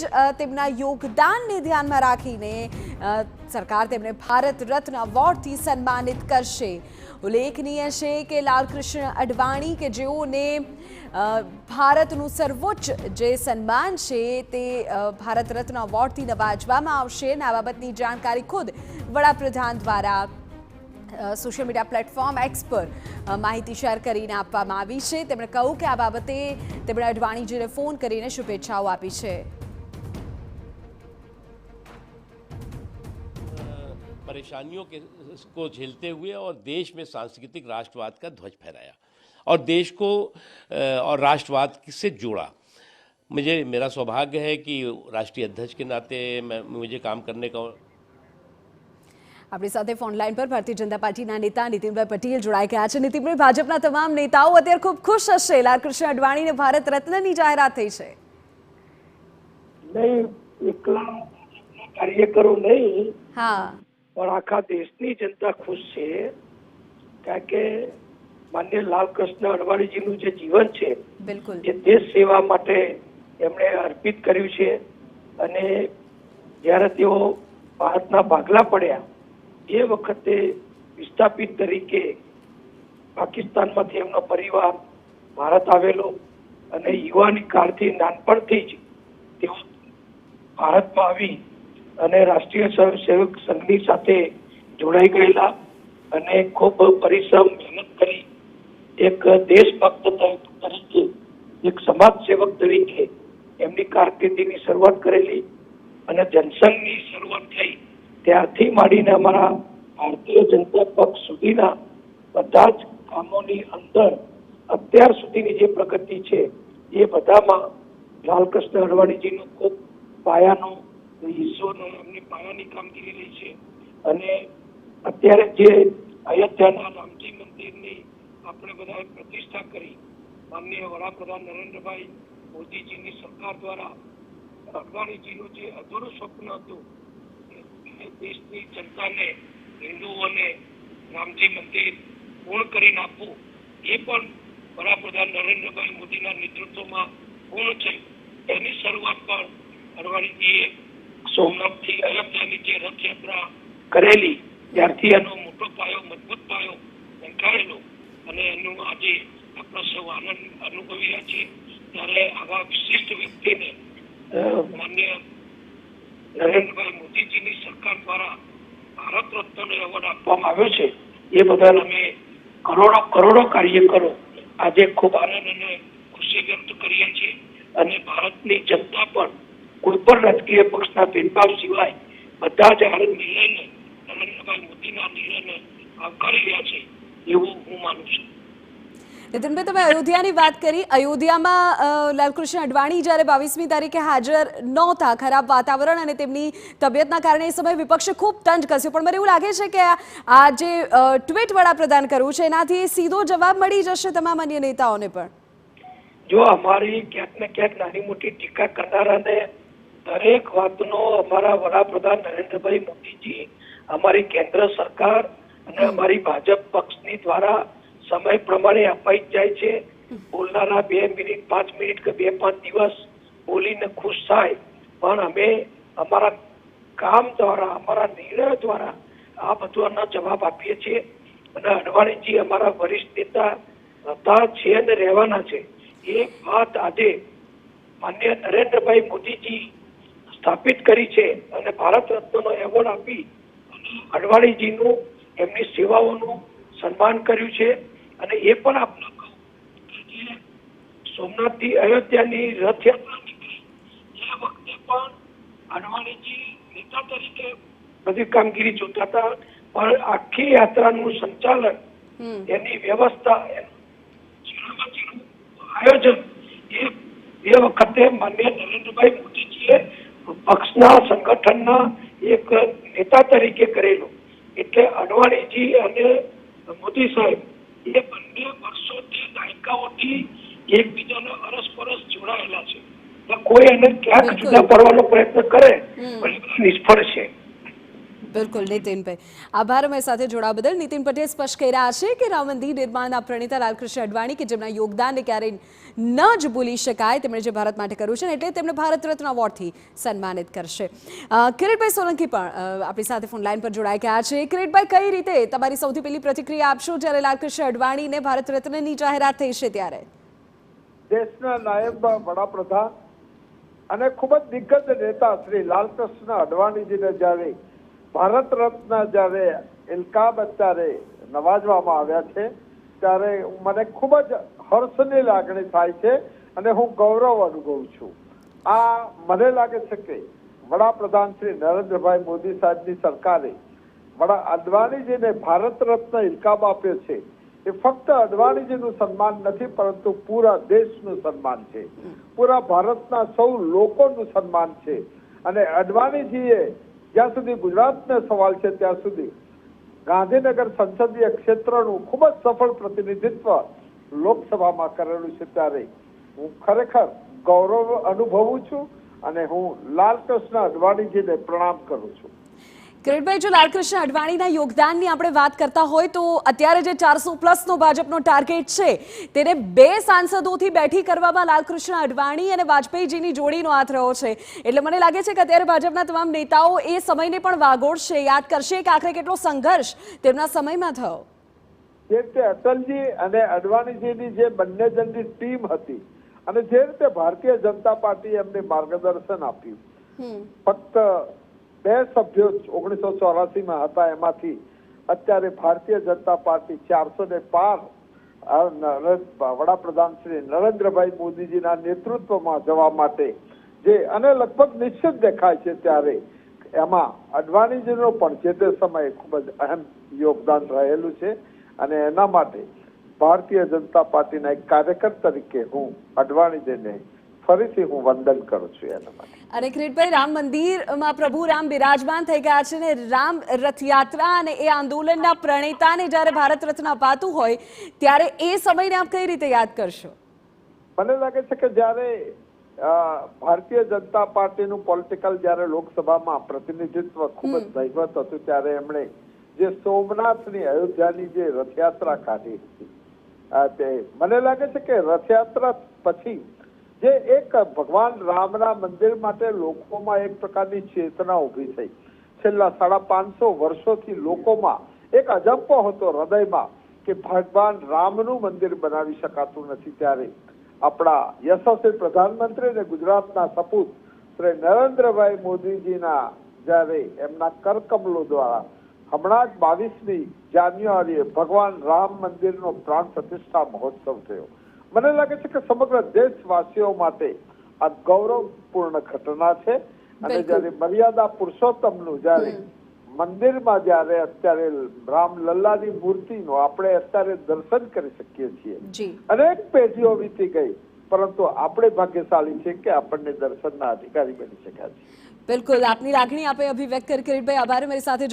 જ તેમના યોગદાનને ધ્યાનમાં રાખીને સરકાર તેમને ભારત રત્ન એવોર્ડથી સન્માનિત કરશે। ઉલ્લેખનીય છે કે લાલકૃષ્ણ અડવાણી કે જેઓને ભારતનું સર્વોચ્ચ જે સન્માન છે તે ભારત રત્ન એવોર્ડથી નવાજવામાં આવશે અને આ બાબતની જાણકારી ખુદ વડાપ્રધાન દ્વારા સોશિયલ મીડિયા પ્લેટફોર્મ એક્સ પર માહિતી શેર કરીને આપવામાં આવી છે। તેમણે કહ્યું કે આ બાબતે તેમણે અડવાણીજીને ફોન કરીને શુભેચ્છાઓ આપી છે। परेशानियों को झेलते हुए और देश में सांस्कृतिक राष्ट्रवाद का ध्वज फहराया और देश को और राष्ट्रवाद से जोड़ा। मेरा सौभाग्य है कि राष्ट्रीय अध्यक्ष के नाते मुझे काम करने का। આપણી સાથે ફોન લાઈન પર ભારતીય જનતા પાર્ટીના નેતા નીતિનભાઈ પટેલ જોડાઈ ગયા છે। નીતિનભાઈ, ભાજપના તમામ નેતાઓ અત્યારે ખૂબ ખુશ હશે, લાલકૃષ્ણ અડવાણીને ભારત રત્નની જાહેરાત થઈ છે। નહીં, એકલા કાર્યકરો નહીં, હા, પણ આખા દેશની જનતા ખુશ છે, કારણ કે માન્ય લાલકૃષ્ણ અડવાણીજીનું જે જીવન છે બિલકુલ એ દેશ સેવા માટે એમણે અર્પિત કર્યું છે। અને જ્યારે તેઓ ભારતના ભાગલા પડ્યા એ વખતે વિસ્થાપિત તરીકે પાકિસ્તાનમાંથી એમનો પરિવાર ભારત આવેલો અને યુવાની કાળથી નાનપણથી જ તેઓ ભારતમાં આવી અને રાષ્ટ્રીય સ્વયંસેવક સંઘની સાથે જોડાઈ ગયેલા અને ખૂબ પરિશ્રમ મહેનત કરી એક દેશભક્ત તરીકે, એક સમાજ સેવક તરીકે એમની કારકિર્દીની શરૂઆત કરેલી અને જનસંઘની શરૂઆત થઈ ત્યારથી માંડીને અમારા ભારતીય જનતા પક્ષ સુધીના બધા જ કામોની અંદર અત્યાર સુધીની જે પ્રગતિ છે એ બધામાં લાલકૃષ્ણ અડવાણીજીનો ખૂબ પાયાનો હિસ્સોનો એમની પાયાની કામગીરી રહી છે। અને અત્યારે જે અયોધ્યાના રામજી મંદિરની આપણે બધાએ પ્રતિષ્ઠા કરી માનનીય વડાપ્રધાન નરેન્દ્રભાઈ મોદીજીની સરકાર દ્વારા અડવાણીજીનું જે અધૂરું સ્વપ્ન હતું દેશની જનતાને, હિન્દુઓને રામજી મંદિર પૂર્ણ કરીને આપવું એ પણ વડાપ્રધાન નરેન્દ્રભાઈ મોદીના નેતૃત્વમાં પૂર્ણ છે। એની શરૂઆત પણ અડવાણીજીએ સોમનાથથી અયોધ્યાની જે રથયાત્રા કરેલી ત્યારથી એનો મોટો પાયો, મજબૂત પાયો નંખાયેલો અને એનું આજે આપણે સૌ આનંદ અનુભવી રહ્યા છીએ। ત્યારે આવા વિશિષ્ટ વ્યક્તિને માન્ય નરેન્દ્રભાઈ મોદીજીની સરકાર દ્વારા ભારત રત્નનો એવોર્ડ આપવામાં આવ્યો છે। એ બદલ અમે કરોડો કાર્યકરો આજે ખૂબ આનંદ અને ખુશી વ્યક્ત કરીએ છીએ અને ભારતની જનતા પણ કોઈ પણ રાજકીય પક્ષના ભેદભાવ સિવાય બધા જ આ નિર્ણયને, નરેન્દ્રભાઈ મોદીના નિર્ણયને આવકારી રહ્યા છે એવું હું માનું છું। નીતિનભાઈ, તમે અયોધ્યાની વાત કરી। અયોધ્યામાં લાલકૃષ્ણ અડવાણી જ્યારે 22મી તારીખે હાજર નહોતા, ખરાબ વાતાવરણ અને તેમની તબિયતના કારણે એ સમયે વિપક્ષે ખૂબ તંજ કસ્યો, પણ મને એવું લાગે છે કે આ જે ટ્વીટ વડાપ્રધાન કર્યું છે એનાથી સીધો જવાબ મળી જશે તમામ અન્ય નેતાઓને પણ। જો અમારી ક્યાંક ને ક્યાંક નાની મોટી ટીકા કરનારાને દરેક વાતનો અમારા વડાપ્રધાન નરેન્દ્રભાઈ મોદીજી, અમારી કેન્દ્ર સરકાર અને અમારી ભાજપ પક્ષની દ્વારા સમય પ્રમાણે અપાઈ જાય છે। બોલનારા 2 મિનિટ 5 મિનિટ કે 2-5 દિવસ બોલીને ખુશ થાય, પણ અમે અમારા કામ દ્વારા, અમારા નિર્ણય દ્વારા આ બધાનો જવાબ આપીએ છીએ। અને અડવાણીજી અમારા વરિષ્ઠ નેતા હતા, છે અને રહેવાના છે। એ વાત આજે માન્ય નરેન્દ્રભાઈ મોદીજી સ્થાપિત કરી છે અને ભારત રત્નનો એવોર્ડ આપી અડવાણીજીનું, એમની સેવાઓનું સન્માન કર્યું છે। અને એ પણ આપણે કહું કે જે સોમનાથથી અયોધ્યાની રથયાત્રા નીકળી એ વખતે પણ અડવાણીજી નેતા તરીકે બધી કામગીરી જોતા હતા, પણ આખી યાત્રાનું સંચાલન, એની વ્યવસ્થા, આયોજન એ વખતે માન્ય નરેન્દ્રભાઈ મોદીજીએ પક્ષના, સંગઠનના એક નેતા તરીકે કરેલું। એટલે અડવાણીજી અને મોદી સાહેબ એ બંને વર્ષોથી, દાયકાઓથી એકબીજાને અરસપરસ જોડાયેલા છે। કોઈ એને ક્યાંક જુદા પડવાનો પ્રયત્ન કરે પણ નિષ્ફળ છે। બિલકુલ નીતિનભાઈ, આભાર અમારી સાથે જોડાવા બદલ. નીતિન પટેલ સ્પષ્ટ કરી રહ્યા છે કે રામ મંદિર નિર્માણના પ્રણેતા લાલકૃષ્ણ અડવાણી કે જેમના યોગદાનને ક્યારેય ન જ ભૂલી શકાય, તેમણે જે ભારત માટે કર્યું છે એટલે તેમને ભારત રત્ન એવોર્ડથી સન્માનિત કરશે. કિરીટભાઈ સોલંકી પણ આપણી સાથે ફોન લાઈન પર જોડાઈ ગયા છે. કિરીટભાઈ, કઈ રીતે તમારી સૌથી પહેલી પ્રતિક્રિયા આપશો જ્યારે લાલકૃષ્ણ અડવાણીને ભારત રત્નની જાહેરાત થઈ છે ત્યારે? દેશના નાયબ વડાપ્રધાન અને ખૂબ જ દિગ્ગજ નેતા શ્રી લાલકૃષ્ણ અડવાણીજીને જ્યારે ભારત રત્ન જ્યારે ઇલકાબ અત્યારે નવાજવામાં આવ્યા છે ત્યારે મને ખૂબ જ હર્ષની લાગણી થાય છે અને હું ગૌરવ અનુભવું છું. આ મને લાગે છે કે વડાપ્રધાન શ્રી નરેન્દ્રભાઈ મોદી સાહેબની સરકારે અડવાણીજીને ભારત રત્ન ઇલકાબ આપ્યો છે એ ફક્ત અડવાણીજીનું સન્માન નથી, પરંતુ પૂરા દેશનું સન્માન છે, પૂરા ભારતના સૌ લોકોનું સન્માન છે. અને અડવાણીજીએ જ્યાં સુધી ગુજરાતનો સવાલ છે ત્યાં સુધી ગાંધીનગર સંસદીય ક્ષેત્રનું ખૂબ જ સફળ પ્રતિનિધિત્વ લોકસભામાં કરેલું છે ત્યારે હું ખરેખર ગૌરવ અનુભવું છું અને હું લાલકૃષ્ણ અડવાણીજીને પ્રણામ કરું છું. કિરીટભાઈ, જો લાલકૃષ્ણ અડવાણીના યોગદાનની આપણે વાત કરતા હોય તો અત્યારે જે 400+ ભાજપનો ટાર્ગેટ છે તેને 2 સાંસદોથી બેઠી કરવામાં લાલકૃષ્ણ અડવાણી અને વાજપેયીજીની જોડીનો હાથ રહ્યો છે. એટલે મને લાગે છે કે અત્યારે ભાજપના તમામ નેતાઓ એ સમયને પણ વાગોળશે, યાદ કરશે કે આખરે કેટલો સંઘર્ષ તેમના સમયમાં થયો. જે રીતે અટલજી અને અડવાણીજીની જે બંને જણની ટીમ હતી અને જે રીતે ભારતીય જનતા પાર્ટીએ એમને માર્ગદર્શન આપ્યું, ફક્ત 2 સભ્યો 1984માં હતા, એમાંથી અત્યારે ભારતીય જનતા પાર્ટી 400 પાર વડાપ્રધાન શ્રી નરેન્દ્રભાઈ મોદીજીના નેતૃત્વમાં જવા માટે જે અને લગભગ નિશ્ચિત દેખાય છે ત્યારે એમાં અડવાણીજીનો પણ જે તે સમયે ખૂબ જ અહેમ યોગદાન રહેલું છે. અને એના માટે ભારતીય જનતા પાર્ટીના એક કાર્યકર તરીકે હું અડવાણીજીને ફરીથી હું વંદન કરું છું એના માટે. અને કિરીટભાઈ, રામ મંદિરમાં પ્રભુ રામ બિરાજમાન થઈ ગયા છે ને રામ રથયાત્રા અને એ આંદોલનના પ્રણેતાને જ્યારે ભારત રત્ન અપાતું હોય ત્યારે એ સમયને આપ કઈ રીતે યાદ કરશો? મને લાગે છે કે જ્યારે ભારતીય જનતા પાર્ટીનું પોલિટિકલ જ્યારે લોકસભામાં પ્રતિનિધિત્વ ખૂબ જ નહીવત હતું ત્યારે એમણે જે સોમનાથની અયોધ્યાની જે રથયાત્રા કાઢી હતી, તે મને લાગે છે કે રથયાત્રા પછી જે એક ભગવાન રામના મંદિર માટે લોકોમાં એક પ્રકારની ચેતના ઊભી થઈ. છેલ્લા 550 વર્ષોથી લોકોમાં એક અજંપો હતો હૃદયમાં કે ભગવાન રામનું મંદિર બનાવી શકાતું નથી, ત્યારે આપણા યશસ્વી પ્રધાનમંત્રી અને ગુજરાતના સપૂત શ્રી નરેન્દ્રભાઈ મોદીજીના જ્યારે એમના કરકમલો દ્વારા હમણાં જ 22મી જાન્યુઆરીએ ભગવાન રામ મંદિરનો પ્રાણ પ્રતિષ્ઠા મહોત્સવ થયો. મને લાગે છે કે સમગ્ર દેશવાસીઓ માટે આ ગૌરવપૂર્ણ ઘટના છે. અને જયારે મર્યાદા પુરુષોત્તમનું જયારે મંદિરમાં જયારે અત્યારે રામલલ્લાની મૂર્તિનો આપણે અત્યારે દર્શન કરી શકીએ છીએ. અનેક પેઢીઓ વીતી ગઈ, પરંતુ આપણે ભાગ્યશાળી છે કે આપણને દર્શનના અધિકારી બની શક્યા છે. બિલકુલ, આપની લાગણી આપે અભિવ્યક્ત કરી. કિરીટભાઈ, આભાર મારી સાથે